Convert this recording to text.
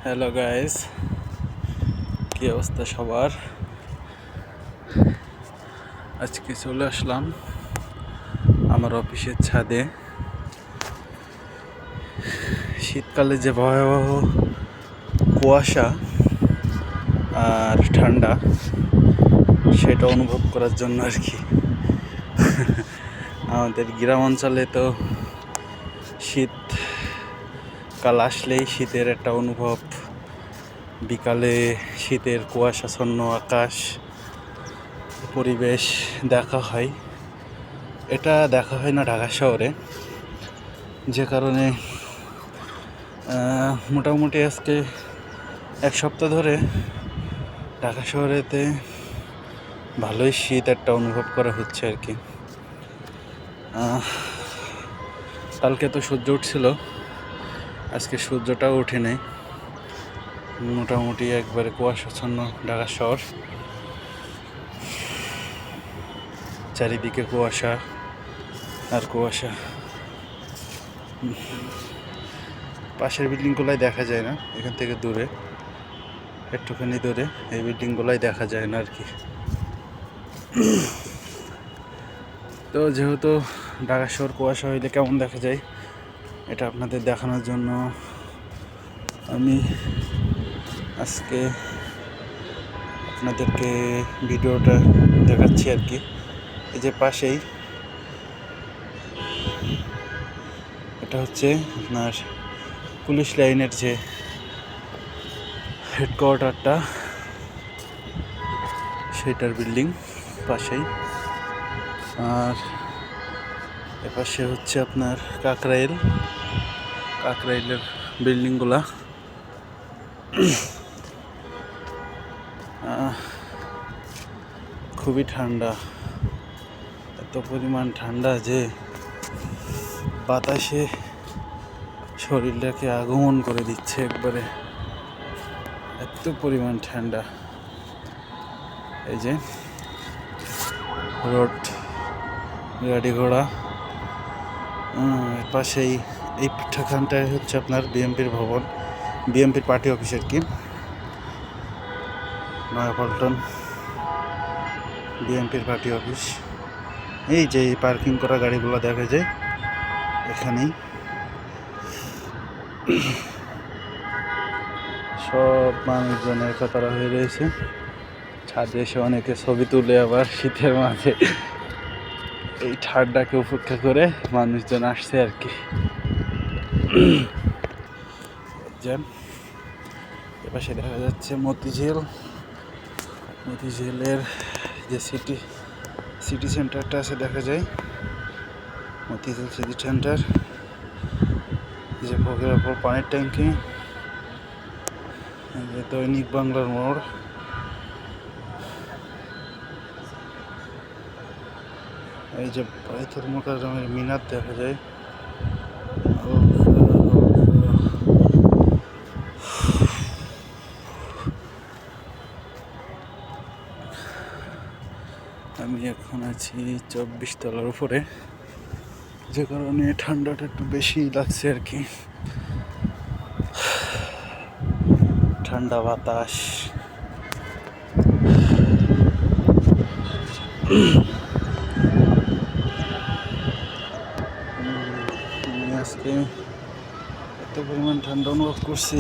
Hello guys, কি অবস্থা সবার? আজকে চলে আসলাম আমার অফিসের ছাদে। শীতকালে যে ভয়াবহ কুয়াশা আর ঠান্ডা সেটা অনুভব করার জন্য আর কি। আমাদের গ্রাম অঞ্চলে তো শীতকাল আসলেই শীতের একটা অনুভব, বিকালে শীতের কুয়াশাচ্ছন্ন আকাশ পরিবেশ দেখা হয়। এটা দেখা হয় না ঢাকা শহরে, যে কারণে মোটামুটি আজকে এক সপ্তাহ ধরে ঢাকা শহরেতে ভালোই শীত একটা অনুভব করা হচ্ছে আর কি। কালকে তো সূর্য উঠছিল, আজকে সূর্যটাও ওঠে নাই। মোটামুটি একবারে কুয়াশাচ্ছন্ন ঢাকা শহর, চারিদিকে কুয়াশা আর কুয়াশা। পাশের বিল্ডিংগুলাই দেখা যায় না, এখান থেকে দূরে একটুখানি দূরে এই বিল্ডিংগুলাই দেখা যায় না আর কি। তো যেহেতু ঢাকা শহর কুয়াশা হইলে কেমন দেখা যায় এটা আপনাদের দেখানোর জন্য আমি আজকে আপনাদেরকে ভিডিওটা দেখাচ্ছি আর কি। এই যে পাশেই এটা হচ্ছে আপনার পুলিশ লাইনের যে হেডকোয়ার্টারটা, সেটার বিল্ডিং পাশেই। আর এপাশে হচ্ছে আপনার কাকরাইলের বিল্ডিংগুলা। খুবই ঠান্ডা, এত পরিমাণ ঠান্ডা যে বাতাসে শরীরটাকে আগমন করে দিচ্ছে একবারে, এত পরিমাণ ঠান্ডা। এই যে রোড, গাড়ি ঘোড়া, পাশেই এই পিঠাখানটায় হচ্ছে আপনার বিএমপির ভবন, বিএমপির পার্টি অফিস আর কি, নয়াপল্টন বিএমপির পার্টি অফিস। এই যে পার্কিং করা গাড়িগুলো দেখা যায় এখানেই। সব মানুষজন একতারা হয়ে রয়েছে ছাদে এসে, অনেকে ছবি তুলে আবার শীতের মাঝে এই ঠান্ডাকে উপেক্ষা করে মানুষজন আসছে আর কি। এপাশে দেখা যাচ্ছে মতিঝিলের যে সিটি সেন্টারটা আছে দেখা যায়, মতিঝিল সিটি সেন্টার। যে ভোগের ওপর পানির ট্যাঙ্কি, দৈনিক বাংলার মোড়, এই যে বাইতুল মোকাররমের মিনার দেখা যায়। আমি এখন আছি 24 তলার উপরে, যে কারণে ঠান্ডাটা একটু বেশি লাগছে আর কি। ঠান্ডা বাতাস। আমি আজকে এত পরিমাণ ঠান্ডা অনুভব করছি